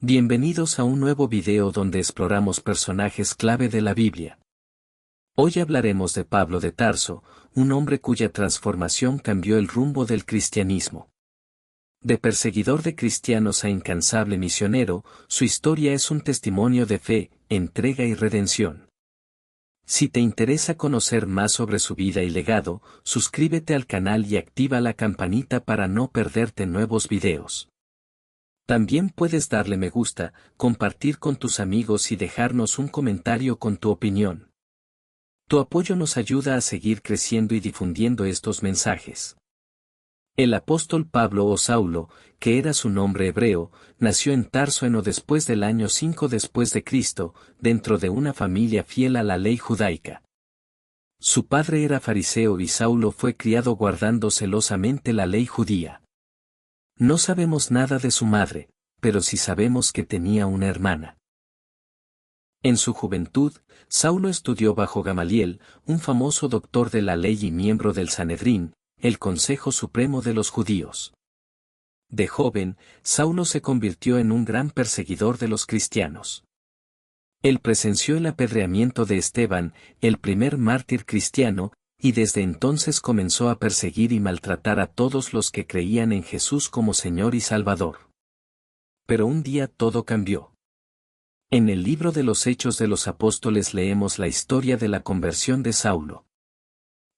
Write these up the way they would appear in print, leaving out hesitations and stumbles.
Bienvenidos a un nuevo video donde exploramos personajes clave de la Biblia. Hoy hablaremos de Pablo de Tarso, un hombre cuya transformación cambió el rumbo del cristianismo. De perseguidor de cristianos a incansable misionero, su historia es un testimonio de fe, entrega y redención. Si te interesa conocer más sobre su vida y legado, suscríbete al canal y activa la campanita para no perderte nuevos videos. También puedes darle me gusta, compartir con tus amigos y dejarnos un comentario con tu opinión. Tu apoyo nos ayuda a seguir creciendo y difundiendo estos mensajes. El apóstol Pablo o Saulo, que era su nombre hebreo, nació en Tarso después del año 5 después de Cristo, dentro de una familia fiel a la ley judaica. Su padre era fariseo y Saulo fue criado guardando celosamente la ley judía. No sabemos nada de su madre, pero sí sabemos que tenía una hermana. En su juventud, Saulo estudió bajo Gamaliel, un famoso doctor de la ley y miembro del Sanedrín, el Consejo Supremo de los Judíos. De joven, Saulo se convirtió en un gran perseguidor de los cristianos. Él presenció el apedreamiento de Esteban, el primer mártir cristiano, y desde entonces comenzó a perseguir y maltratar a todos los que creían en Jesús como Señor y Salvador. Pero un día todo cambió. En el libro de los Hechos de los Apóstoles leemos la historia de la conversión de Saulo.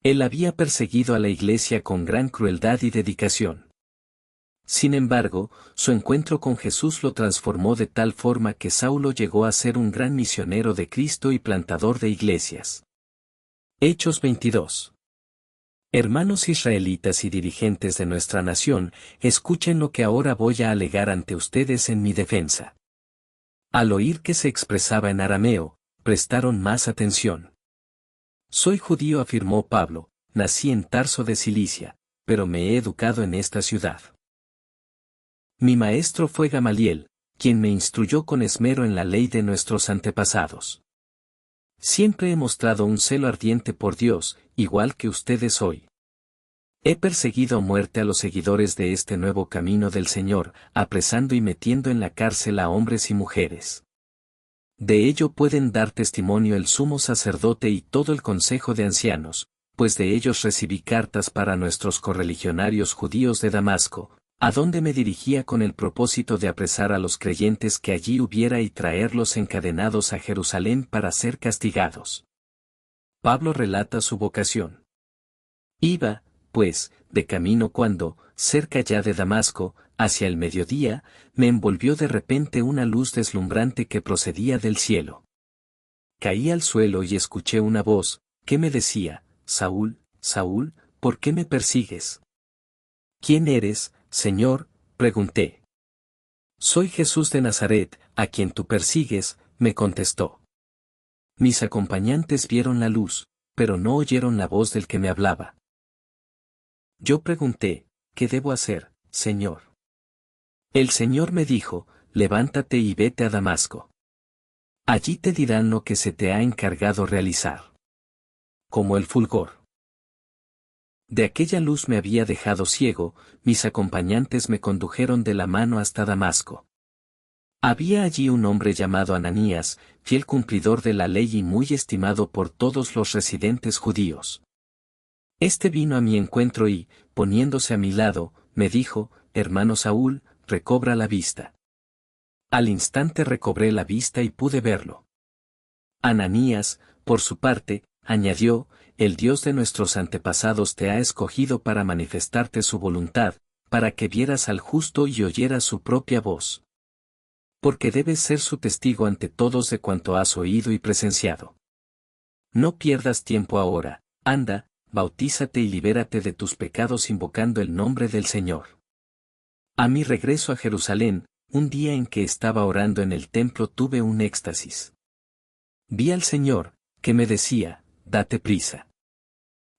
Él había perseguido a la iglesia con gran crueldad y dedicación. Sin embargo, su encuentro con Jesús lo transformó de tal forma que Saulo llegó a ser un gran misionero de Cristo y plantador de iglesias. Hechos 22. Hermanos israelitas y dirigentes de nuestra nación, escuchen lo que ahora voy a alegar ante ustedes en mi defensa. Al oír que se expresaba en arameo, prestaron más atención. Soy judío, afirmó Pablo, nací en Tarso de Cilicia, pero me he educado en esta ciudad. Mi maestro fue Gamaliel, quien me instruyó con esmero en la ley de nuestros antepasados. Siempre he mostrado un celo ardiente por Dios, igual que ustedes hoy. He perseguido a muerte a los seguidores de este nuevo camino del Señor, apresando y metiendo en la cárcel a hombres y mujeres. De ello pueden dar testimonio el sumo sacerdote y todo el consejo de ancianos, pues de ellos recibí cartas para nuestros correligionarios judíos de Damasco, a donde me dirigía con el propósito de apresar a los creyentes que allí hubiera y traerlos encadenados a Jerusalén para ser castigados. Pablo relata su vocación. Iba, pues, de camino cuando, cerca ya de Damasco, hacia el mediodía, me envolvió de repente una luz deslumbrante que procedía del cielo. Caí al suelo y escuché una voz, que me decía, Saúl, Saúl, ¿por qué me persigues? ¿Quién eres, Señor?, pregunté. Soy Jesús de Nazaret, a quien tú persigues, me contestó. Mis acompañantes vieron la luz, pero no oyeron la voz del que me hablaba. Yo pregunté, ¿qué debo hacer, Señor? El Señor me dijo, levántate y vete a Damasco. Allí te dirán lo que se te ha encargado realizar. Como el fulgor. De aquella luz me había dejado ciego, mis acompañantes me condujeron de la mano hasta Damasco. Había allí un hombre llamado Ananías, fiel cumplidor de la ley y muy estimado por todos los residentes judíos. Este vino a mi encuentro y, poniéndose a mi lado, me dijo, hermano Saúl, recobra la vista. Al instante recobré la vista y pude verlo. Ananías, por su parte, añadió, el Dios de nuestros antepasados te ha escogido para manifestarte su voluntad, para que vieras al justo y oyeras su propia voz. Porque debes ser su testigo ante todos de cuanto has oído y presenciado. No pierdas tiempo ahora, anda, bautízate y libérate de tus pecados invocando el nombre del Señor. A mi regreso a Jerusalén, un día en que estaba orando en el templo tuve un éxtasis. Vi al Señor, que me decía, date prisa.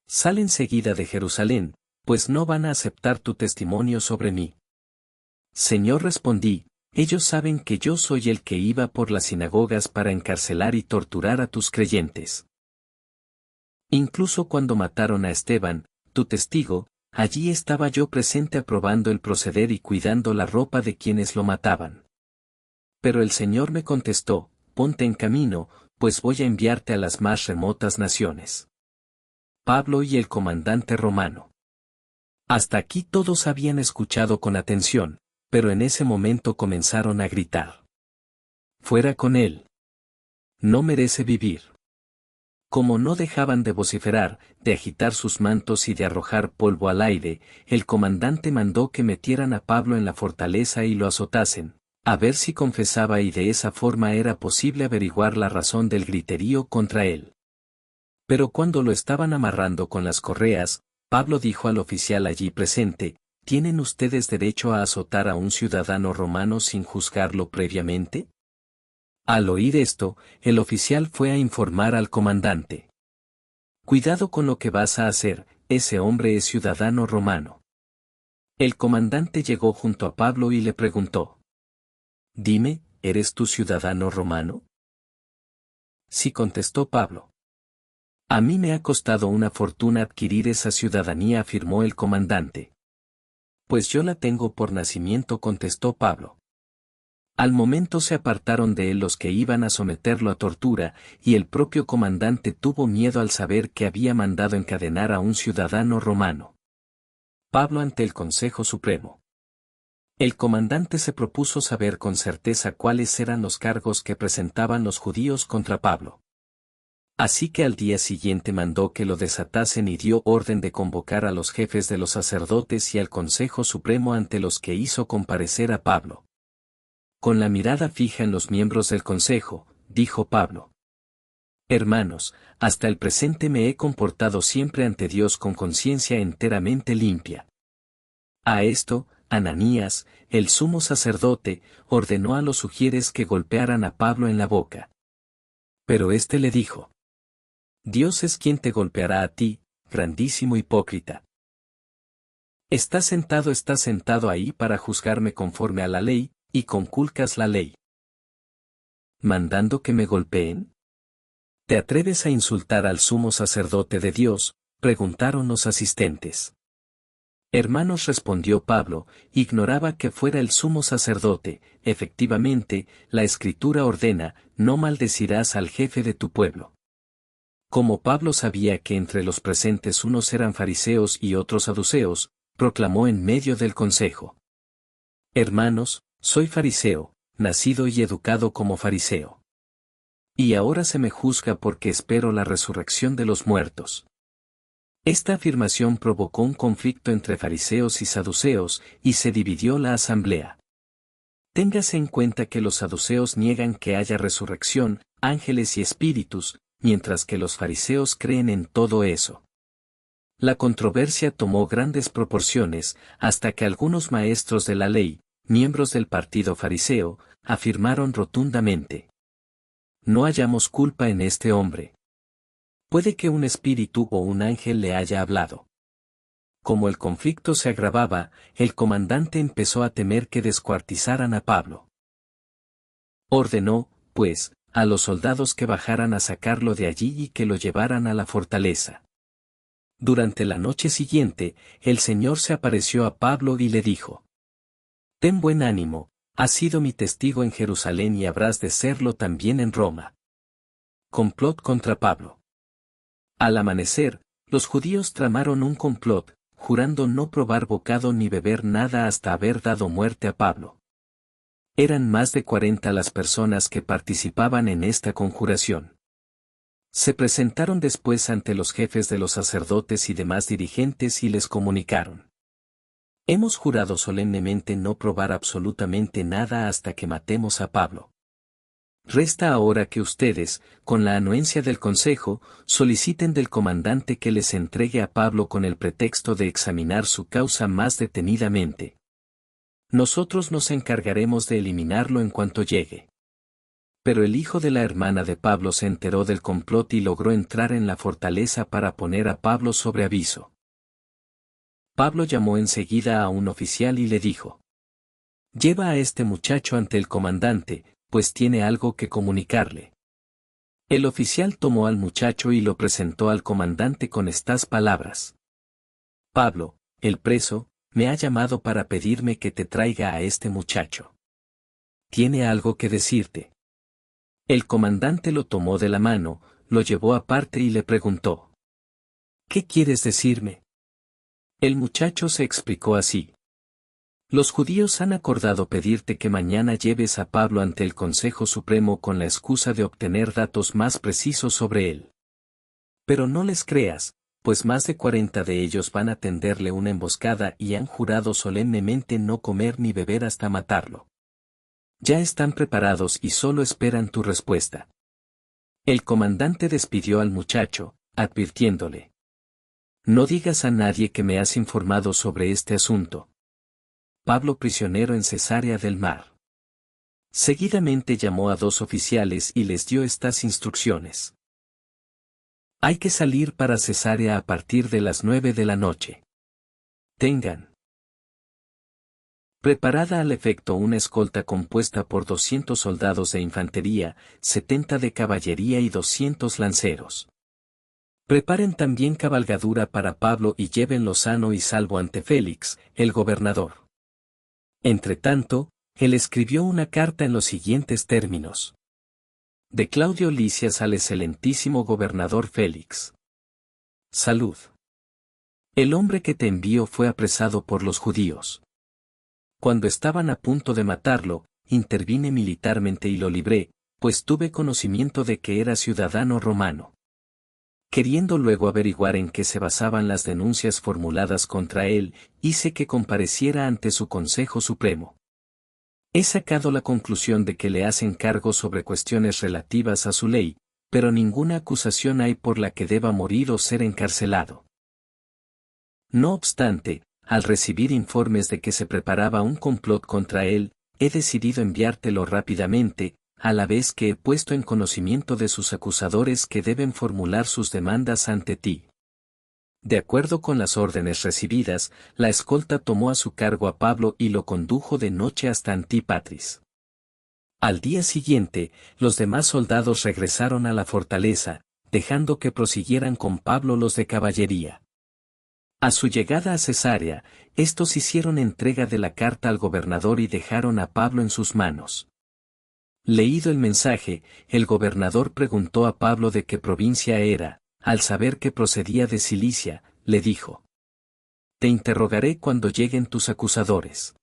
Sal enseguida de Jerusalén, pues no van a aceptar tu testimonio sobre mí. Señor, respondí, ellos saben que yo soy el que iba por las sinagogas para encarcelar y torturar a tus creyentes. Incluso cuando mataron a Esteban, tu testigo, allí estaba yo presente aprobando el proceder y cuidando la ropa de quienes lo mataban. Pero el Señor me contestó, ponte en camino, pues voy a enviarte a las más remotas naciones. Pablo y el comandante romano. Hasta aquí todos habían escuchado con atención, pero en ese momento comenzaron a gritar. Fuera con él. No merece vivir. Como no dejaban de vociferar, de agitar sus mantos y de arrojar polvo al aire, el comandante mandó que metieran a Pablo en la fortaleza y lo azotasen, a ver si confesaba, y de esa forma era posible averiguar la razón del griterío contra él. Pero cuando lo estaban amarrando con las correas, Pablo dijo al oficial allí presente, ¿tienen ustedes derecho a azotar a un ciudadano romano sin juzgarlo previamente? Al oír esto, el oficial fue a informar al comandante. Cuidado con lo que vas a hacer, ese hombre es ciudadano romano. El comandante llegó junto a Pablo y le preguntó. Dime, ¿eres tú ciudadano romano? Sí, contestó Pablo. A mí me ha costado una fortuna adquirir esa ciudadanía, afirmó el comandante. Pues yo la tengo por nacimiento, contestó Pablo. Al momento se apartaron de él los que iban a someterlo a tortura, y el propio comandante tuvo miedo al saber que había mandado encadenar a un ciudadano romano. Pablo ante el Consejo Supremo. El comandante se propuso saber con certeza cuáles eran los cargos que presentaban los judíos contra Pablo. Así que al día siguiente mandó que lo desatasen y dio orden de convocar a los jefes de los sacerdotes y al Consejo Supremo, ante los que hizo comparecer a Pablo. Con la mirada fija en los miembros del consejo, dijo Pablo. Hermanos, hasta el presente me he comportado siempre ante Dios con conciencia enteramente limpia. A esto, Ananías, el sumo sacerdote, ordenó a los sugieres que golpearan a Pablo en la boca. Pero éste le dijo. Dios es quien te golpeará a ti, grandísimo hipócrita. Estás sentado ahí para juzgarme conforme a la ley, y conculcas la ley. ¿Mandando que me golpeen? ¿Te atreves a insultar al sumo sacerdote de Dios?, preguntaron los asistentes. Hermanos, respondió Pablo, ignoraba que fuera el sumo sacerdote. Efectivamente, la Escritura ordena, no maldecirás al jefe de tu pueblo. Como Pablo sabía que entre los presentes unos eran fariseos y otros saduceos, proclamó en medio del consejo. Hermanos, soy fariseo, nacido y educado como fariseo. Y ahora se me juzga porque espero la resurrección de los muertos. Esta afirmación provocó un conflicto entre fariseos y saduceos, y se dividió la asamblea. Téngase en cuenta que los saduceos niegan que haya resurrección, ángeles y espíritus, mientras que los fariseos creen en todo eso. La controversia tomó grandes proporciones, hasta que algunos maestros de la ley, miembros del partido fariseo, afirmaron rotundamente. No hallamos culpa en este hombre. Puede que un espíritu o un ángel le haya hablado. Como el conflicto se agravaba, el comandante empezó a temer que descuartizaran a Pablo. Ordenó, pues, a los soldados que bajaran a sacarlo de allí y que lo llevaran a la fortaleza. Durante la noche siguiente, el Señor se apareció a Pablo y le dijo. Ten buen ánimo, has sido mi testigo en Jerusalén y habrás de serlo también en Roma. Complot contra Pablo. Al amanecer, los judíos tramaron un complot, jurando no probar bocado ni beber nada hasta haber dado muerte a Pablo. Eran más de 40 las personas que participaban en esta conjuración. Se presentaron después ante los jefes de los sacerdotes y demás dirigentes y les comunicaron. Hemos jurado solemnemente no probar absolutamente nada hasta que matemos a Pablo. Resta ahora que ustedes, con la anuencia del consejo, soliciten del comandante que les entregue a Pablo con el pretexto de examinar su causa más detenidamente. Nosotros nos encargaremos de eliminarlo en cuanto llegue. Pero el hijo de la hermana de Pablo se enteró del complot y logró entrar en la fortaleza para poner a Pablo sobre aviso. Pablo llamó enseguida a un oficial y le dijo: Lleva a este muchacho ante el comandante, pues tiene algo que comunicarle. El oficial tomó al muchacho y lo presentó al comandante con estas palabras: Pablo, el preso, me ha llamado para pedirme que te traiga a este muchacho. tiene algo que decirte. El comandante lo tomó de la mano, lo llevó aparte y le preguntó: ¿Qué quieres decirme? El muchacho se explicó así: Los judíos han acordado pedirte que mañana lleves a Pablo ante el Consejo Supremo con la excusa de obtener datos más precisos sobre él. Pero no les creas, pues más de 40 de ellos van a tenderle una emboscada y han jurado solemnemente no comer ni beber hasta matarlo. Ya están preparados y solo esperan tu respuesta. El comandante despidió al muchacho, advirtiéndole: No digas a nadie que me has informado sobre este asunto. Pablo prisionero en Cesarea del Mar. Seguidamente llamó a 2 oficiales y les dio estas instrucciones. Hay que salir para Cesarea a partir de las 9 de la noche. Tengan preparada al efecto una escolta compuesta por 200 soldados de infantería, 70 de caballería y 200 lanceros. Preparen también cabalgadura para Pablo y llévenlo sano y salvo ante Félix, el gobernador. Entretanto, él escribió una carta en los siguientes términos: De Claudio Lisias al excelentísimo gobernador Félix. Salud. El hombre que te envío fue apresado por los judíos. Cuando estaban a punto de matarlo, intervine militarmente y lo libré, pues tuve conocimiento de que era ciudadano romano. Queriendo luego averiguar en qué se basaban las denuncias formuladas contra él, hice que compareciera ante su Consejo Supremo. He sacado la conclusión de que le hacen cargos sobre cuestiones relativas a su ley, pero ninguna acusación hay por la que deba morir o ser encarcelado. No obstante, al recibir informes de que se preparaba un complot contra él, he decidido enviártelo rápidamente, a la vez que he puesto en conocimiento de sus acusadores que deben formular sus demandas ante ti. De acuerdo con las órdenes recibidas, la escolta tomó a su cargo a Pablo y lo condujo de noche hasta Antípatris. Al día siguiente, los demás soldados regresaron a la fortaleza, dejando que prosiguieran con Pablo los de caballería. A su llegada a Cesarea, estos hicieron entrega de la carta al gobernador y dejaron a Pablo en sus manos. Leído el mensaje, el gobernador preguntó a Pablo de qué provincia era. Al saber que procedía de Cilicia, le dijo: Te interrogaré cuando lleguen tus acusadores.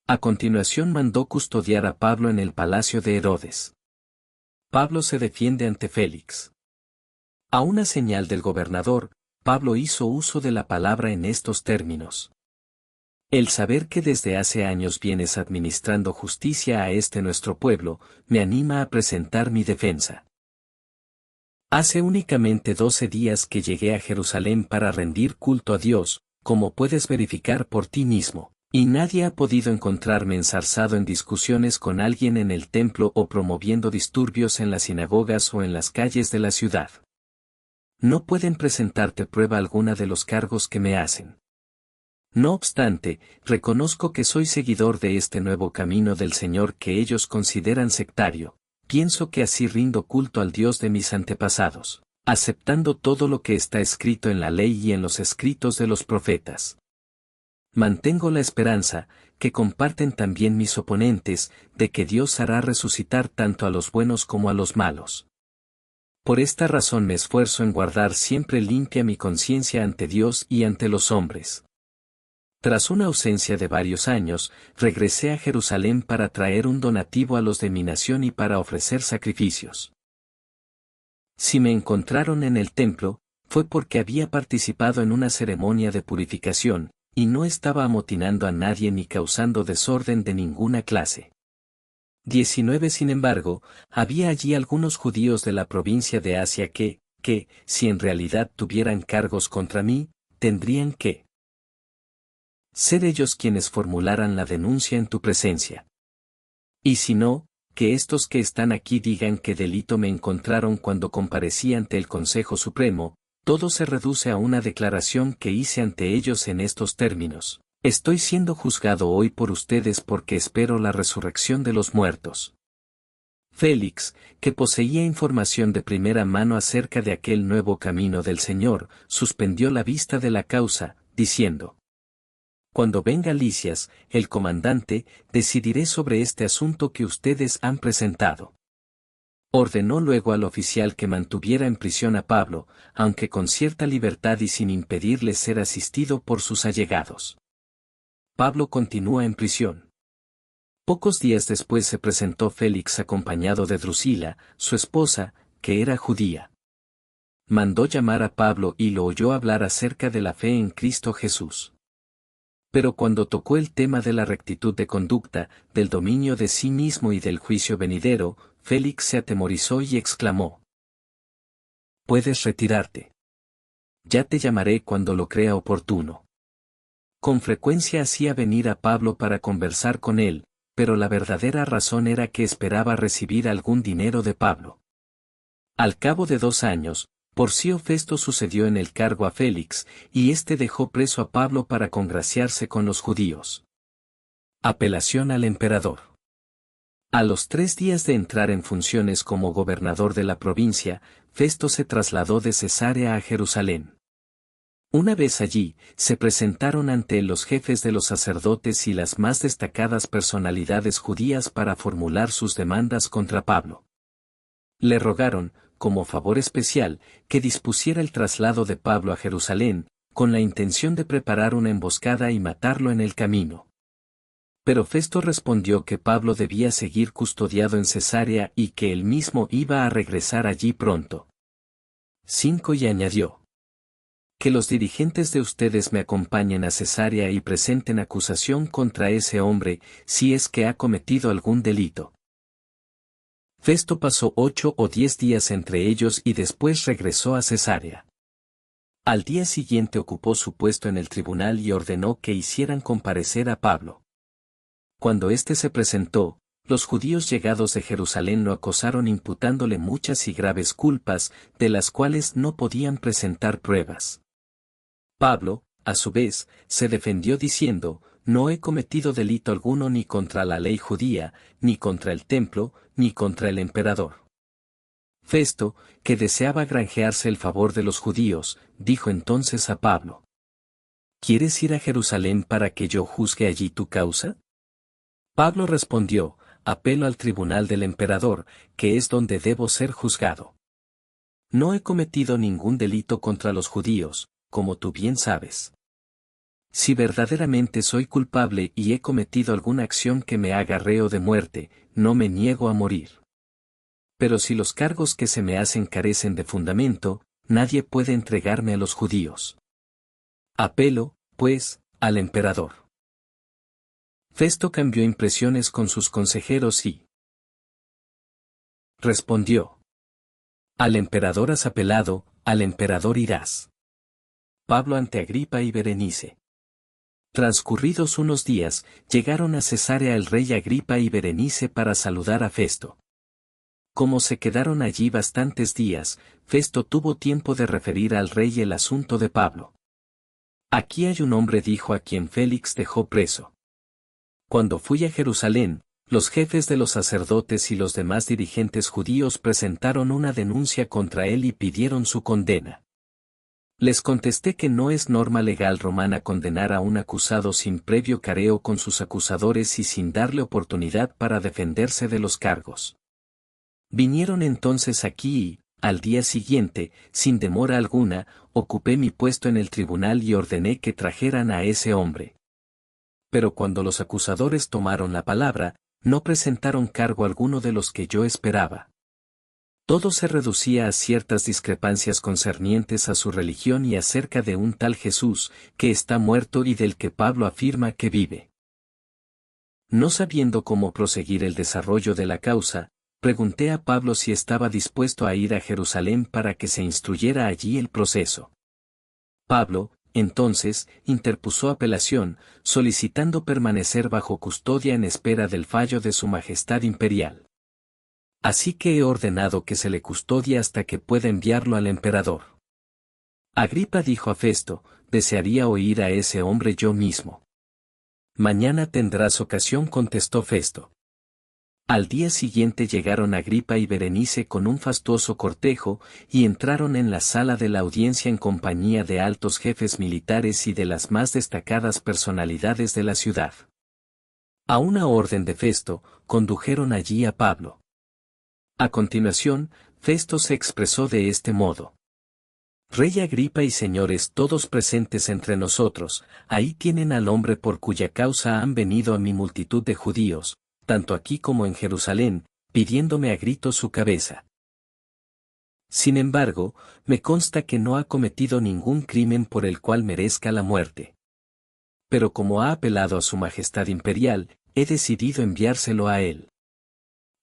A continuación mandó custodiar a Pablo en el palacio de Herodes. Pablo se defiende ante Félix. A una señal del gobernador, Pablo hizo uso de la palabra en estos términos: El saber que desde hace años vienes administrando justicia a este nuestro pueblo, me anima a presentar mi defensa. Hace únicamente 12 días que llegué a Jerusalén para rendir culto a Dios, como puedes verificar por ti mismo, y nadie ha podido encontrarme enzarzado en discusiones con alguien en el templo o promoviendo disturbios en las sinagogas o en las calles de la ciudad. No pueden presentarte prueba alguna de los cargos que me hacen. No obstante, reconozco que soy seguidor de este nuevo camino del Señor que ellos consideran sectario. Pienso que así rindo culto al Dios de mis antepasados, aceptando todo lo que está escrito en la ley y en los escritos de los profetas. Mantengo la esperanza, que comparten también mis oponentes, de que Dios hará resucitar tanto a los buenos como a los malos. Por esta razón me esfuerzo en guardar siempre limpia mi conciencia ante Dios y ante los hombres. Tras una ausencia de varios años, regresé a Jerusalén para traer un donativo a los de mi nación y para ofrecer sacrificios. Si me encontraron en el templo, fue porque había participado en una ceremonia de purificación, y no estaba amotinando a nadie ni causando desorden de ninguna clase. 19 Sin embargo, había allí algunos judíos de la provincia de Asia que, si en realidad tuvieran cargos contra mí, tendrían que ser ellos quienes formularan la denuncia en tu presencia. Y si no, que estos que están aquí digan qué delito me encontraron cuando comparecí ante el Consejo Supremo, todo se reduce a una declaración que hice ante ellos en estos términos: estoy siendo juzgado hoy por ustedes porque espero la resurrección de los muertos. Félix, que poseía información de primera mano acerca de aquel nuevo camino del Señor, suspendió la vista de la causa, diciendo: Cuando venga Lisias, el comandante, decidiré sobre este asunto que ustedes han presentado. Ordenó luego al oficial que mantuviera en prisión a Pablo, aunque con cierta libertad y sin impedirle ser asistido por sus allegados. Pablo continúa en prisión. Pocos días después se presentó Félix acompañado de Drusila, su esposa, que era judía. Mandó llamar a Pablo y lo oyó hablar acerca de la fe en Cristo Jesús. Pero cuando tocó el tema de la rectitud de conducta, del dominio de sí mismo y del juicio venidero, Félix se atemorizó y exclamó: «Puedes retirarte. Ya te llamaré cuando lo crea oportuno». Con frecuencia hacía venir a Pablo para conversar con él, pero la verdadera razón era que esperaba recibir algún dinero de Pablo. Al cabo de 2 años, Porcio Festo sucedió en el cargo a Félix, y éste dejó preso a Pablo para congraciarse con los judíos. Apelación al emperador. A los 3 días de entrar en funciones como gobernador de la provincia, Festo se trasladó de Cesarea a Jerusalén. Una vez allí, se presentaron ante él los jefes de los sacerdotes y las más destacadas personalidades judías para formular sus demandas contra Pablo. Le rogaron, como favor especial, que dispusiera el traslado de Pablo a Jerusalén, con la intención de preparar una emboscada y matarlo en el camino. Pero Festo respondió que Pablo debía seguir custodiado en Cesarea y que él mismo iba a regresar allí pronto. 5 Y añadió: «Que los dirigentes de ustedes me acompañen a Cesarea y presenten acusación contra ese hombre, si es que ha cometido algún delito». Festo pasó 8 o 10 días entre ellos y después regresó a Cesarea. Al día siguiente ocupó su puesto en el tribunal y ordenó que hicieran comparecer a Pablo. Cuando éste se presentó, los judíos llegados de Jerusalén lo acosaron imputándole muchas y graves culpas, de las cuales no podían presentar pruebas. Pablo, a su vez, se defendió diciendo: «No he cometido delito alguno ni contra la ley judía, ni contra el templo, ni contra el emperador». Festo, que deseaba granjearse el favor de los judíos, dijo entonces a Pablo: «¿Quieres ir a Jerusalén para que yo juzgue allí tu causa?». Pablo respondió: «Apelo al tribunal del emperador, que es donde debo ser juzgado. No he cometido ningún delito contra los judíos, como tú bien sabes. Si verdaderamente soy culpable y he cometido alguna acción que me haga reo de muerte, no me niego a morir. Pero si los cargos que se me hacen carecen de fundamento, nadie puede entregarme a los judíos. Apelo, pues, al emperador». Festo cambió impresiones con sus consejeros y respondió: «Al emperador has apelado, al emperador irás». Pablo ante Agripa y Berenice. Transcurridos unos días, llegaron a Cesarea el rey Agripa y Berenice para saludar a Festo. Como se quedaron allí bastantes días, Festo tuvo tiempo de referir al rey el asunto de Pablo. «Aquí hay un hombre», dijo, «a quien Félix dejó preso. Cuando fui a Jerusalén, los jefes de los sacerdotes y los demás dirigentes judíos presentaron una denuncia contra él y pidieron su condena. Les contesté que no es norma legal romana condenar a un acusado sin previo careo con sus acusadores y sin darle oportunidad para defenderse de los cargos. Vinieron entonces aquí y, al día siguiente, sin demora alguna, ocupé mi puesto en el tribunal y ordené que trajeran a ese hombre. Pero cuando los acusadores tomaron la palabra, no presentaron cargo alguno de los que yo esperaba. Todo se reducía a ciertas discrepancias concernientes a su religión y acerca de un tal Jesús, que está muerto y del que Pablo afirma que vive». No sabiendo cómo proseguir el desarrollo de la causa, pregunté a Pablo si estaba dispuesto a ir a Jerusalén para que se instruyera allí el proceso. Pablo, entonces, interpuso apelación, solicitando permanecer bajo custodia en espera del fallo de su Majestad Imperial. «Así que he ordenado que se le custodie hasta que pueda enviarlo al emperador». Agripa dijo a Festo: «Desearía oír a ese hombre yo mismo». «Mañana tendrás ocasión», contestó Festo. Al día siguiente llegaron Agripa y Berenice con un fastuoso cortejo, y entraron en la sala de la audiencia en compañía de altos jefes militares y de las más destacadas personalidades de la ciudad. A una orden de Festo, condujeron allí a Pablo. A continuación, Festo se expresó de este modo. Rey Agripa y señores todos presentes entre nosotros, ahí tienen al hombre por cuya causa han venido a mi multitud de judíos, tanto aquí como en Jerusalén, pidiéndome a gritos su cabeza. Sin embargo, me consta que no ha cometido ningún crimen por el cual merezca la muerte. Pero como ha apelado a su majestad imperial, he decidido enviárselo a él.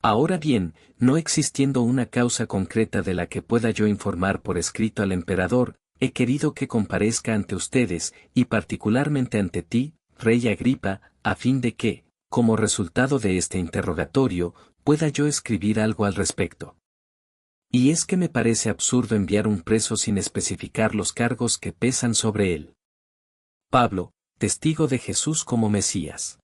Ahora bien, no existiendo una causa concreta de la que pueda yo informar por escrito al emperador, he querido que comparezca ante ustedes, y particularmente ante ti, Rey Agripa, a fin de que, como resultado de este interrogatorio, pueda yo escribir algo al respecto. Y es que me parece absurdo enviar un preso sin especificar los cargos que pesan sobre él. Pablo, testigo de Jesús como Mesías.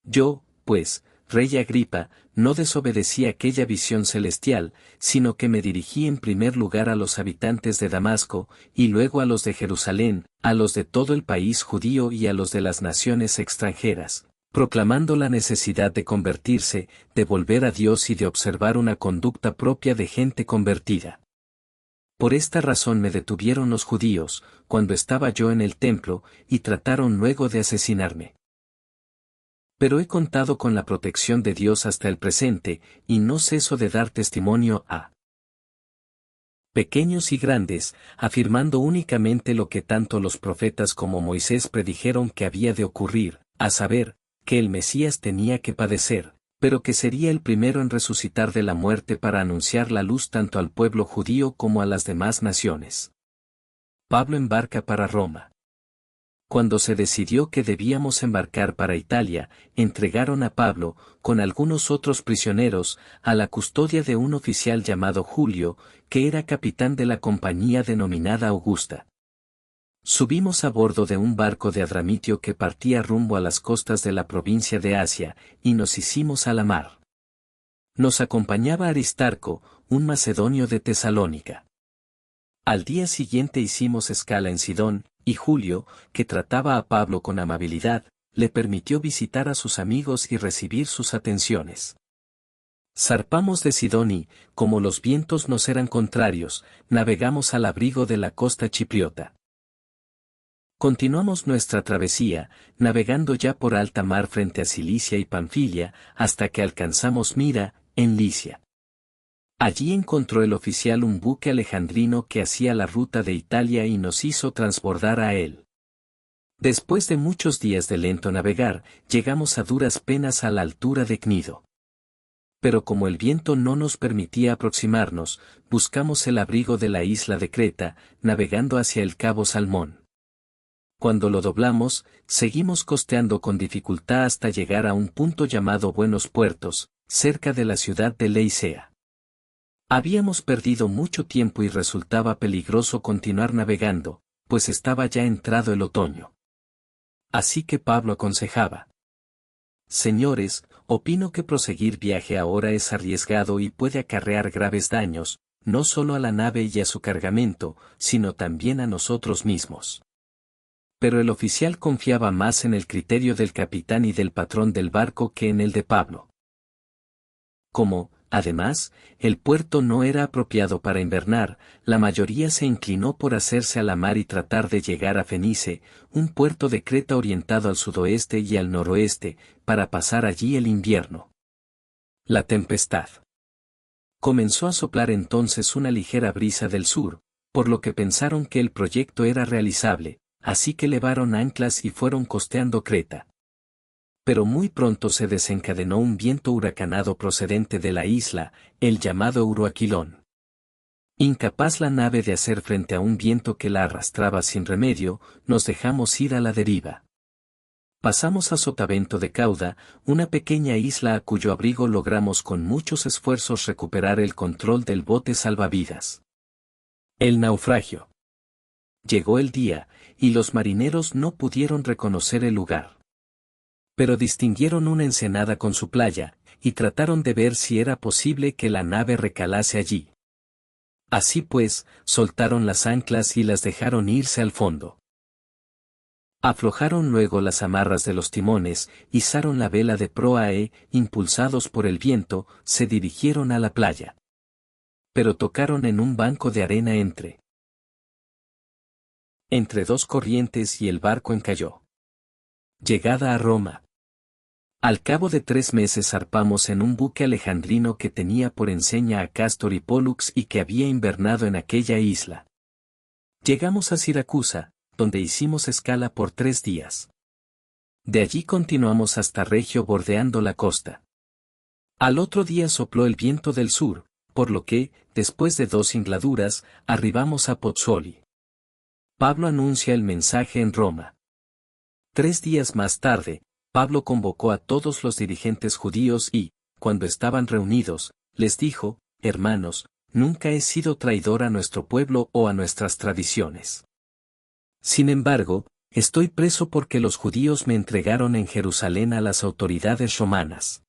Yo, pues, Rey Agripa, no desobedecí aquella visión celestial, sino que me dirigí en primer lugar a los habitantes de Damasco, y luego a los de Jerusalén, a los de todo el país judío y a los de las naciones extranjeras, proclamando la necesidad de convertirse, de volver a Dios y de observar una conducta propia de gente convertida. Por esta razón me detuvieron los judíos, cuando estaba yo en el templo, y trataron luego de asesinarme. Pero he contado con la protección de Dios hasta el presente, y no ceso de dar testimonio a pequeños y grandes, afirmando únicamente lo que tanto los profetas como Moisés predijeron que había de ocurrir, a saber, que el Mesías tenía que padecer, pero que sería el primero en resucitar de la muerte para anunciar la luz tanto al pueblo judío como a las demás naciones. Pablo embarca para Roma. Cuando se decidió que debíamos embarcar para Italia, entregaron a Pablo, con algunos otros prisioneros, a la custodia de un oficial llamado Julio, que era capitán de la compañía denominada Augusta. Subimos a bordo de un barco de Adramitio que partía rumbo a las costas de la provincia de Asia, y nos hicimos a la mar. Nos acompañaba Aristarco, un macedonio de Tesalónica. Al día siguiente hicimos escala en Sidón, y Julio, que trataba a Pablo con amabilidad, le permitió visitar a sus amigos y recibir sus atenciones. Zarpamos de Sidón y, como los vientos nos eran contrarios, navegamos al abrigo de la costa chipriota. Continuamos nuestra travesía, navegando ya por alta mar frente a Cilicia y Panfilia, hasta que alcanzamos Mira, en Licia. Allí encontró el oficial un buque alejandrino que hacía la ruta de Italia y nos hizo transbordar a él. Después de muchos días de lento navegar, llegamos a duras penas a la altura de Cnido. Pero como el viento no nos permitía aproximarnos, buscamos el abrigo de la isla de Creta, navegando hacia el cabo Salmón. Cuando lo doblamos, seguimos costeando con dificultad hasta llegar a un punto llamado Buenos Puertos, cerca de la ciudad de Lecea. Habíamos perdido mucho tiempo y resultaba peligroso continuar navegando, pues estaba ya entrado el otoño. Así que Pablo aconsejaba: Señores, opino que proseguir viaje ahora es arriesgado y puede acarrear graves daños, no solo a la nave y a su cargamento, sino también a nosotros mismos. Pero el oficial confiaba más en el criterio del capitán y del patrón del barco que en el de Pablo. Como, además, el puerto no era apropiado para invernar, la mayoría se inclinó por hacerse a la mar y tratar de llegar a Fenice, un puerto de Creta orientado al sudoeste y al noroeste, para pasar allí el invierno. La tempestad. Comenzó a soplar entonces una ligera brisa del sur, por lo que pensaron que el proyecto era realizable, así que levaron anclas y fueron costeando Creta. Pero muy pronto se desencadenó un viento huracanado procedente de la isla, el llamado Euroaquilón. Incapaz la nave de hacer frente a un viento que la arrastraba sin remedio, nos dejamos ir a la deriva. Pasamos a Sotavento de Cauda, una pequeña isla a cuyo abrigo logramos con muchos esfuerzos recuperar el control del bote salvavidas. El naufragio. Llegó el día, y los marineros no pudieron reconocer el lugar. Pero distinguieron una ensenada con su playa, y trataron de ver si era posible que la nave recalase allí. Así pues, soltaron las anclas y las dejaron irse al fondo. Aflojaron luego las amarras de los timones, izaron la vela de proa e, impulsados por el viento, se dirigieron a la playa. Pero tocaron en un banco de arena entre dos corrientes y el barco encalló. Llegada a Roma. Al cabo de 3 meses zarpamos en un buque alejandrino que tenía por enseña a Cástor y Pólux y que había invernado en aquella isla. Llegamos a Siracusa, donde hicimos escala por 3 días. De allí continuamos hasta Regio bordeando la costa. Al otro día sopló el viento del sur, por lo que, después de 2 singladuras, arribamos a Pozzuoli. Pablo anuncia el mensaje en Roma. 3 días más tarde, Pablo convocó a todos los dirigentes judíos y, cuando estaban reunidos, les dijo: hermanos, nunca he sido traidor a nuestro pueblo o a nuestras tradiciones. Sin embargo, estoy preso porque los judíos me entregaron en Jerusalén a las autoridades romanas.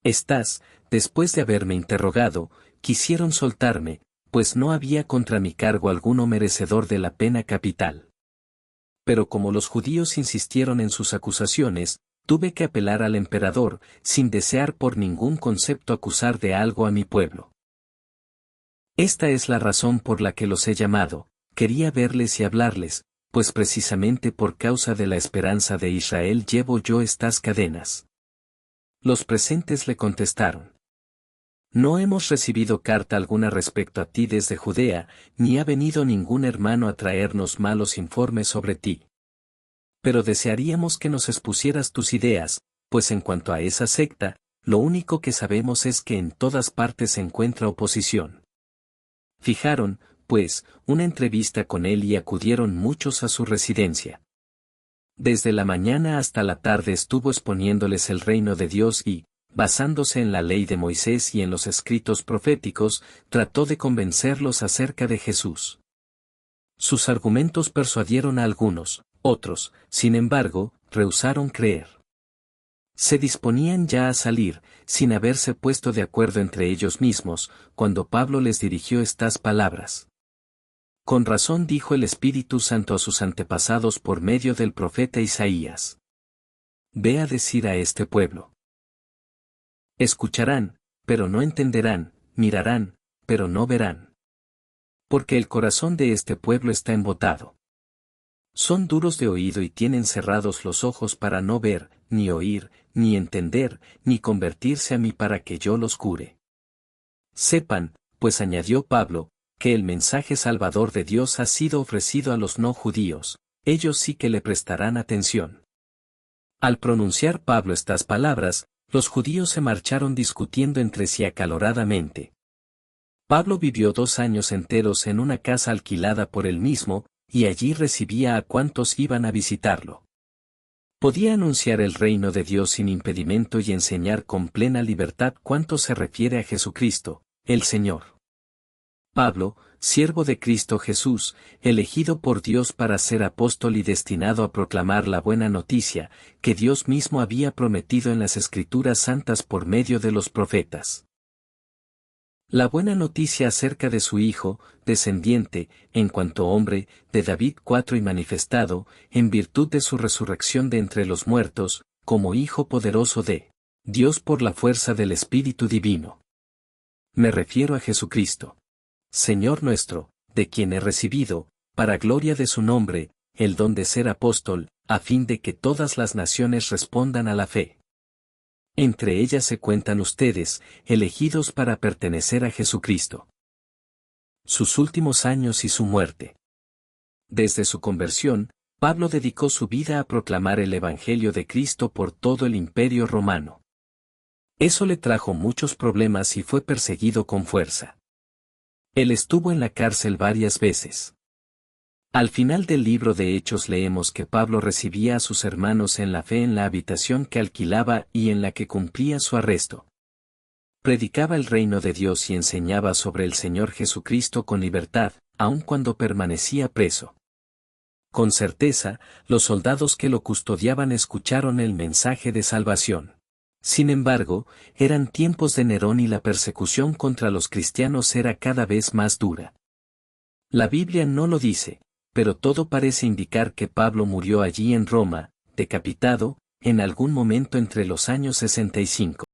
Estas, después de haberme interrogado, quisieron soltarme, pues no había contra mi cargo alguno merecedor de la pena capital. Pero como los judíos insistieron en sus acusaciones, tuve que apelar al emperador, sin desear por ningún concepto acusar de algo a mi pueblo. Esta es la razón por la que los he llamado, quería verles y hablarles, pues precisamente por causa de la esperanza de Israel llevo yo estas cadenas. Los presentes le contestaron: no hemos recibido carta alguna respecto a ti desde Judea, ni ha venido ningún hermano a traernos malos informes sobre ti. Pero desearíamos que nos expusieras tus ideas, pues en cuanto a esa secta, lo único que sabemos es que en todas partes se encuentra oposición. Fijaron, pues, una entrevista con él y acudieron muchos a su residencia. Desde la mañana hasta la tarde estuvo exponiéndoles el reino de Dios y, basándose en la ley de Moisés y en los escritos proféticos, trató de convencerlos acerca de Jesús. Sus argumentos persuadieron a algunos, otros, sin embargo, rehusaron creer. Se disponían ya a salir, sin haberse puesto de acuerdo entre ellos mismos, cuando Pablo les dirigió estas palabras. Con razón dijo el Espíritu Santo a sus antepasados por medio del profeta Isaías: ve a decir a este pueblo. Escucharán, pero no entenderán, mirarán, pero no verán. Porque el corazón de este pueblo está embotado. Son duros de oído y tienen cerrados los ojos para no ver, ni oír, ni entender, ni convertirse a mí para que yo los cure. Sepan, pues añadió Pablo, que el mensaje salvador de Dios ha sido ofrecido a los no judíos, ellos sí que le prestarán atención. Al pronunciar Pablo estas palabras, los judíos se marcharon discutiendo entre sí acaloradamente. Pablo vivió 2 años enteros en una casa alquilada por él mismo, y allí recibía a cuantos iban a visitarlo. Podía anunciar el reino de Dios sin impedimento y enseñar con plena libertad cuanto se refiere a Jesucristo, el Señor. Pablo, siervo de Cristo Jesús, elegido por Dios para ser apóstol y destinado a proclamar la buena noticia, que Dios mismo había prometido en las Escrituras santas por medio de los profetas. La buena noticia acerca de su Hijo, descendiente, en cuanto hombre, de David y manifestado, en virtud de su resurrección de entre los muertos, como Hijo poderoso de Dios por la fuerza del Espíritu Divino. Me refiero a Jesucristo, Señor nuestro, de quien he recibido, para gloria de su nombre, el don de ser apóstol, a fin de que todas las naciones respondan a la fe. Entre ellas se cuentan ustedes, elegidos para pertenecer a Jesucristo. Sus últimos años y su muerte. Desde su conversión, Pablo dedicó su vida a proclamar el Evangelio de Cristo por todo el Imperio Romano. Eso le trajo muchos problemas y fue perseguido con fuerza. Él estuvo en la cárcel varias veces. Al final del libro de Hechos leemos que Pablo recibía a sus hermanos en la fe en la habitación que alquilaba y en la que cumplía su arresto. Predicaba el reino de Dios y enseñaba sobre el Señor Jesucristo con libertad, aun cuando permanecía preso. Con certeza, los soldados que lo custodiaban escucharon el mensaje de salvación. Sin embargo, eran tiempos de Nerón y la persecución contra los cristianos era cada vez más dura. La Biblia no lo dice, pero todo parece indicar que Pablo murió allí en Roma, decapitado, en algún momento entre los años 65.